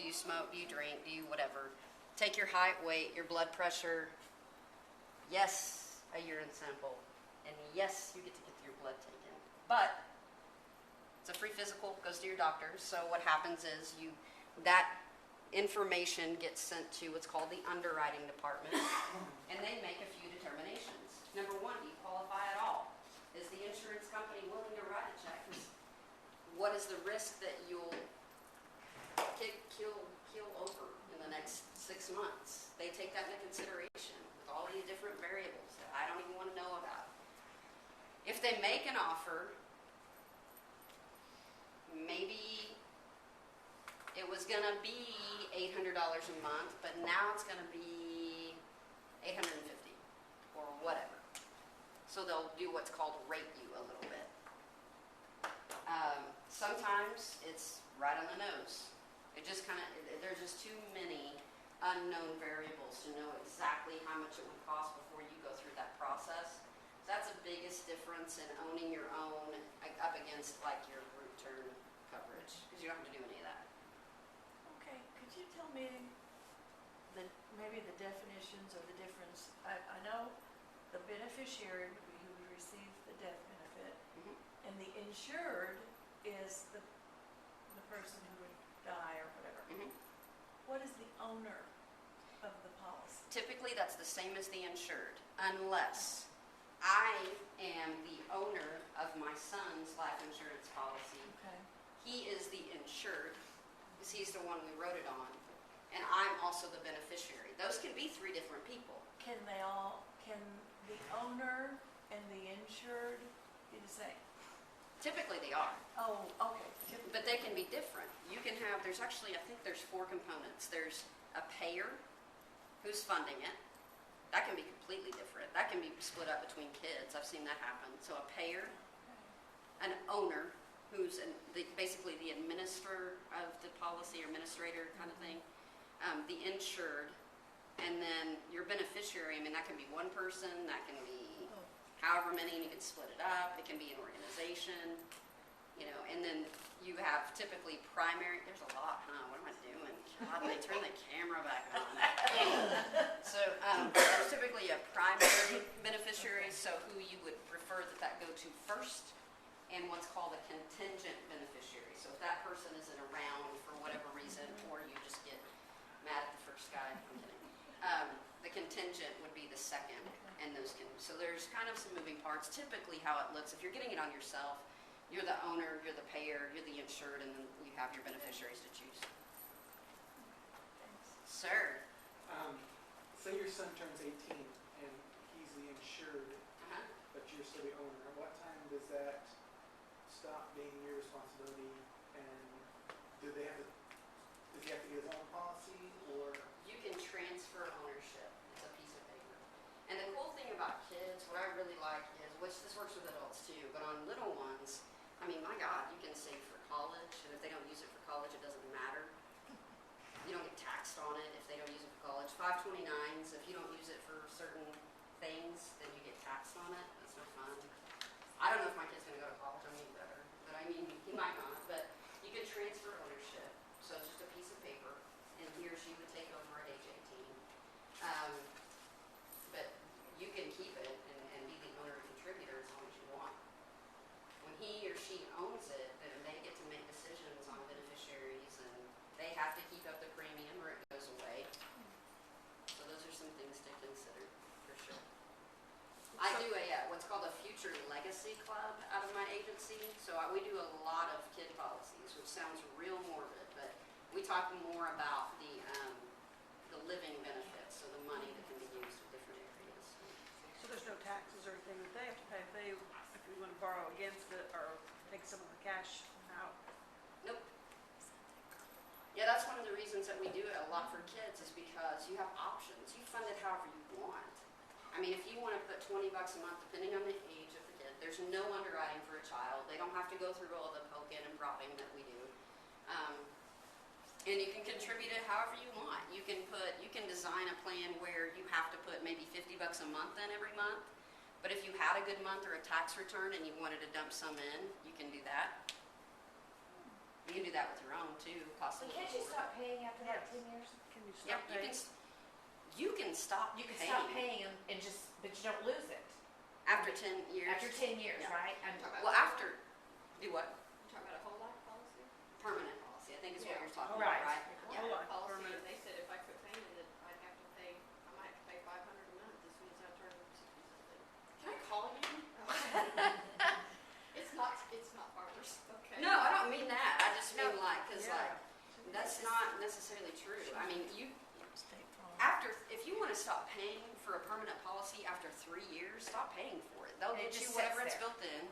Do you smoke, do you drink, do you whatever. Take your height, weight, your blood pressure. Yes, a urine sample. And yes, you get to get your blood taken. But it's a free physical, goes to your doctor. So what happens is that information gets sent to what's called the underwriting department, and they make a few determinations. Number one, do you qualify at all? Is the insurance company willing to write a check? What is the risk that you'll kill over in the next 6 months? They take that into consideration with all these different variables that I don't even want to know about. If they make an offer, maybe it was going to be $800 a month, but now it's going to be $850 or whatever. So they'll do what's called rate you a little bit. Sometimes it's right on the nose. It just kind of, there's just too many unknown variables to know exactly how much it would cost before you go through that process. That's the biggest difference in owning your own up against like your group term coverage, because you don't have to do any of that. Okay, could you tell me maybe the definitions or the difference? I know the beneficiary would be who would receive the death benefit, and the insured is the person who would die or whatever. What is the owner of the policy? Typically, that's the same as the insured, unless I am the owner of my son's life insurance policy. Okay. He is the insured, because he's the one we wrote it on, and I'm also the beneficiary. Those can be 3 different people. Can the owner and the insured be the same? Typically, they are. Oh, okay. But they can be different. You can have, there's actually, I think there's 4 components. There's a payer who's funding it. That can be completely different. That can be split up between kids. I've seen that happen. So a payer, an owner who's basically the administrator of the policy or administrator kind of thing, the insured, and then your beneficiary. I mean, that can be one person, that can be however many, and you can split it up. It can be an organization, you know, and then you have typically primary, there's a lot, huh? What am I doing? God, they turn the camera back on. So there's typically a primary beneficiary, so who you would prefer that go to first, and what's called a contingent beneficiary. So if that person isn't around for whatever reason, or you just get mad at the first guy, I'm kidding. The contingent would be the second, and so there's kind of some moving parts. Typically how it looks, if you're getting it on yourself, you're the owner, you're the payer, you're the insured, and then you have your beneficiaries to choose. Sir? Say your son turns 18 and he's the insured, but you're still the owner. At what time does that stop being your responsibility, and does he have to get his own policy, or? You can transfer ownership. It's a piece of paper. And the cool thing about kids, what I really like is, which this works with adults too, but on little ones, I mean, my God, you can save for college, and if they don't use it for college, it doesn't matter. You don't get taxed on it if they don't use it for college. 529s, if you don't use it for certain things, then you get taxed on it. That's no fun. I don't know if my kid's going to go to college. I mean, better. But I mean, he might not. But you can transfer ownership. So it's just a piece of paper, and he or she would take over at age 18. But you can keep it and be the owner and contributor as long as you want. When he or she owns it, then they get to make decisions on beneficiaries, and they have to keep up the premium or it goes away. So those are some I do what's called a Future Legacy Club out of my agency. So we do a lot of kid policies, which sounds real morbid, but we talk more about the living benefits, so the money that can be used in different areas. So there's no taxes or anything that they have to pay if we want to borrow against it or take some of the cash out? Nope. Yeah, that's one of the reasons that we do it a lot for kids is because you have options. You fund it however you want. I mean, if you want to put $20 a month, depending on the age of the kid, there's no underwriting for a child. They don't have to go through all the poking and prodding that we do. And you can contribute it however you want. You can design a plan where you have to put maybe $50 a month in every month. But if you had a good month or a tax return and you wanted to dump some in, you can do that. You can do that with your own too, So possibly. can't you stop paying after like 10 years? Can you Yep, stop paying? you can stop You can paying stop paying them and just, but you don't lose it. after 10 years. After 10 years, Yeah. right? Well, after, do what? You talking about a whole life policy? Permanent policy, I think is what Yeah. you're talking Right. about, right? I Yeah. had a life policy, permanent. and they said if I quit paying it, I'd have to pay, I might have to pay $500 a month as soon as I turn 60 something. Can I call you? It's not farmers, okay? No, I don't mean that, I just mean like, cause Yeah. like, that's not necessarily true. I mean, State Farm. if you wanna stop paying for a permanent policy after 3 years, stop paying for it. They'll It get you just whatever sits it's there. built in,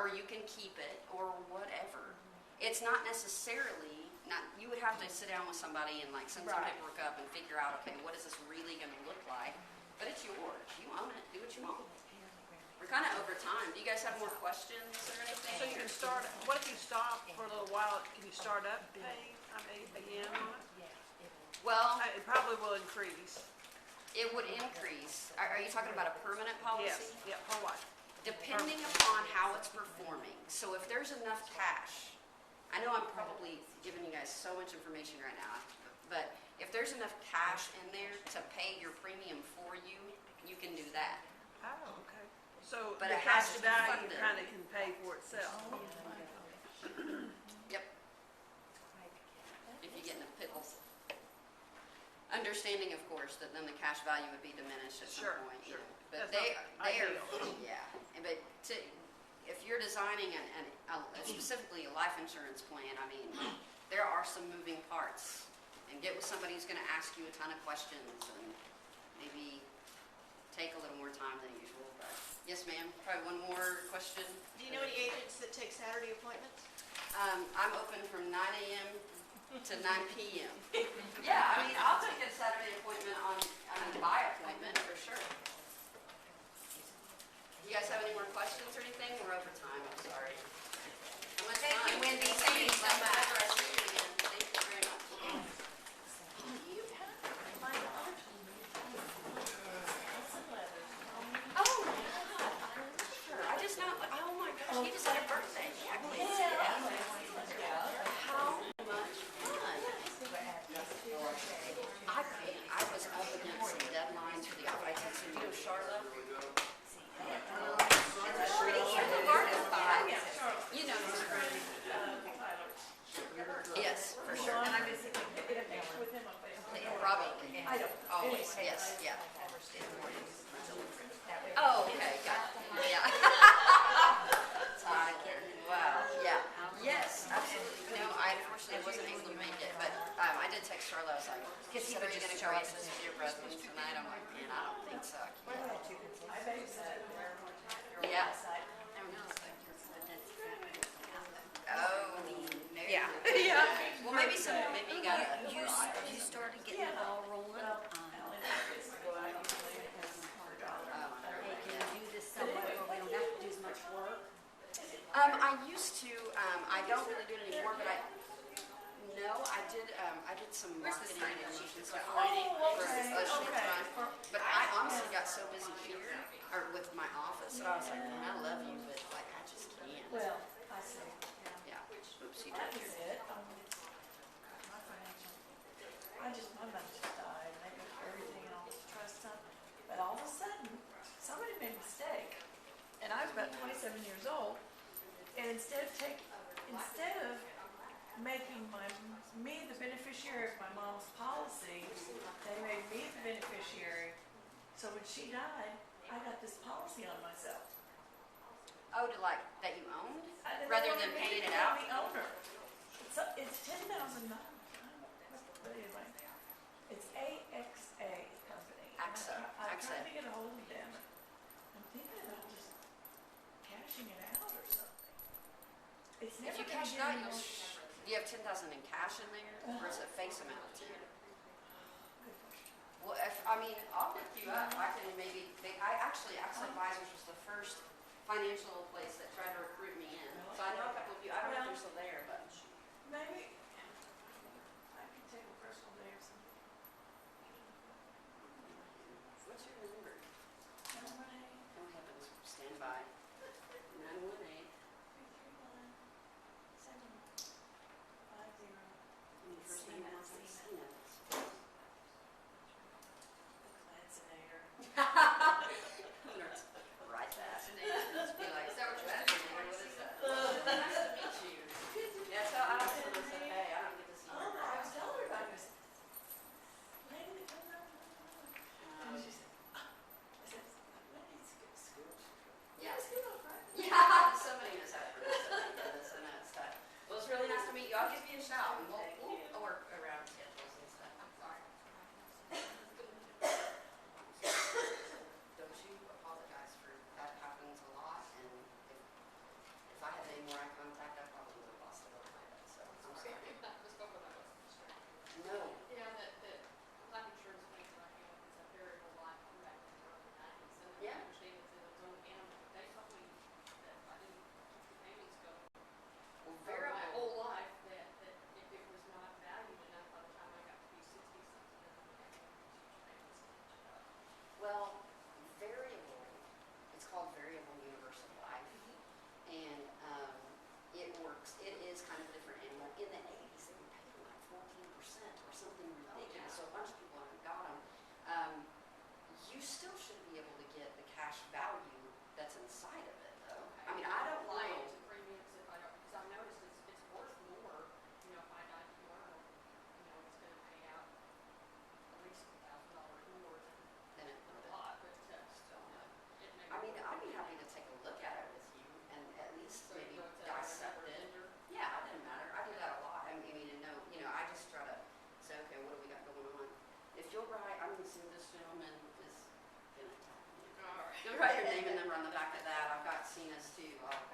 or you can keep it, or whatever. It's not necessarily, you would have to sit down with somebody and like send some Right. paperwork up and figure out, okay, what is this really gonna look like? But it's yours, you own it, do what you want. We're kinda over time. Do you guys have more questions or anything? So you can start, what if you stop for a little while, can you start up paying, again on it? Well, It probably will increase. it would increase. Are you talking about a permanent policy? Yes, yeah, whole life. Depending upon how it's performing. So if there's enough cash, I know I'm probably giving you guys so much information right now, but if there's enough cash in there to pay your premium for you, you can do that. Oh, okay. So But the it has cash to be value funded. kinda can pay for itself. Yep, if you get in a pickle. Understanding, of course, that then the cash value would be diminished at some Sure, point. you sure. know. But That's they not are, yeah, but if you're designing specifically a life insurance plan, I mean, there are some moving parts. And get with somebody who's gonna ask you a ton of questions and maybe take a little more time than usual, but, yes, ma'am, probably one more question. Do you know any agents that take Saturday appointments? I'm open from 9 a.m. to 9 p.m. Yeah, I mean, I'll take a Saturday appointment by appointment for sure. You guys have any more questions or anything? We're over time, I'm sorry. How much Thank you, time? Wendy. Thank Thank you so Whenever much. I see you again, thank you very much. Oh, sure, I just know, oh my gosh, he just had a birthday. I can't see that. How much fun. I was up against some deadlines for the ITC. You know Charlotte? You know this, right? Yes, for sure. And I'm just get a picture with him on Facebook. Probably. I don't. Always, yes, yeah. Oh, okay, got it. Yeah. Wow, yeah. Yes, absolutely. No, I unfortunately wasn't able to make it, but I did text Charlotte. I was like, Because he "So are would you just gonna show go us to this for your president tonight?" I'm like, man, I don't think so. I can't. I babysit there. Yeah. Oh, no. Yeah. Well, maybe you gotta. You started getting the ball rolling. Hey, can you do this somewhere where we don't have to do as much work? I used to, I don't really do it anymore, but I did some marketing and promotion stuff for a short time. But I honestly got so busy here, or with my office, that I was like, man, I love you, but like, I just can't. Well, I see, Yeah, oops, you that did. was it. My mom just died, and I got everything and all this trust stuff. But all of a sudden, somebody made a mistake, and I was about 27 years old, and instead of making me the beneficiary of my mom's policy, they made me the beneficiary. So when she died, I got this policy on myself. Oh, to like, that you owned? I didn't Rather want than me to paying it become out? the owner. It's $10,000. But anyway, it's AXA company. And AXA, I'm AXA. trying to get a hold of them. I'm thinking about just cashing it out or something. It's If never you gonna cash it get out, any you'll, more. do you have 10,000 in cash in there, or is it face amount too? Good question. Well, if, I mean, I'll look you up, I can maybe, actually, AXA Advisors was the first financial place that tried to recruit me in. So I know a couple of you, I don't know if they're still there, but. Maybe I could take a personal day or something. What's your number? 918 Oh heavens, stand by. 918. 331 750. And your first name was Cena. Cena. The Clansinator. Write that. Just be like, is that what you're asking me? What is that? Nice to meet you. Yeah, so I asked her, I said, hey, I don't get to see Oh, her. I was telling her about this. Lady that comes up and she said, I said, I need to get to school. Yeah. Let's get on Friday. Yeah, somebody knows how to pronounce this and that stuff. Well, it's really nice to meet you. I'll give you a shout and we'll work around schedules and stuff. I'm sorry. Don't you apologize for that happens a lot, and if I had any more eye contact, I probably would have lost a little bit, so I'm sorry. Just go with that, wasn't distracted. No, Yeah, that life insurance thing that I have is a variable life from back in the early nineties, and I Yeah. understand it's in its own animal, but they told me that if I didn't keep the payments going well, for my variable, whole life, that if it was not valued enough by the time I got to be 60-something, then I would have to have these huge payments to catch it up. well, variable, it's called variable universal life, and, it works, it is kind of a different animal. In the 80s, they were paying like 14% or something ridiculous, so a bunch of people haven't got them. You still should be able to get the cash value that's inside of it, though. I mean, I don't Apply it know. to premiums if I don't, because I've noticed it's worth more, you know, if I die tomorrow, you know, it's gonna pay out at least $1,000 more Then it than would a lot, but still, it may. I mean, I'd be happy to take a look at it with you and at least So you maybe go to a dissect it. vendor. Yeah, it doesn't matter. I do that a lot. I mean, and know, you know, I just try to say, okay, what do we got going on? If you'll write, I'm gonna see this gentleman is gonna attack me. All right. You'll write your name and number on the back of that. I've got Cena's too. I'll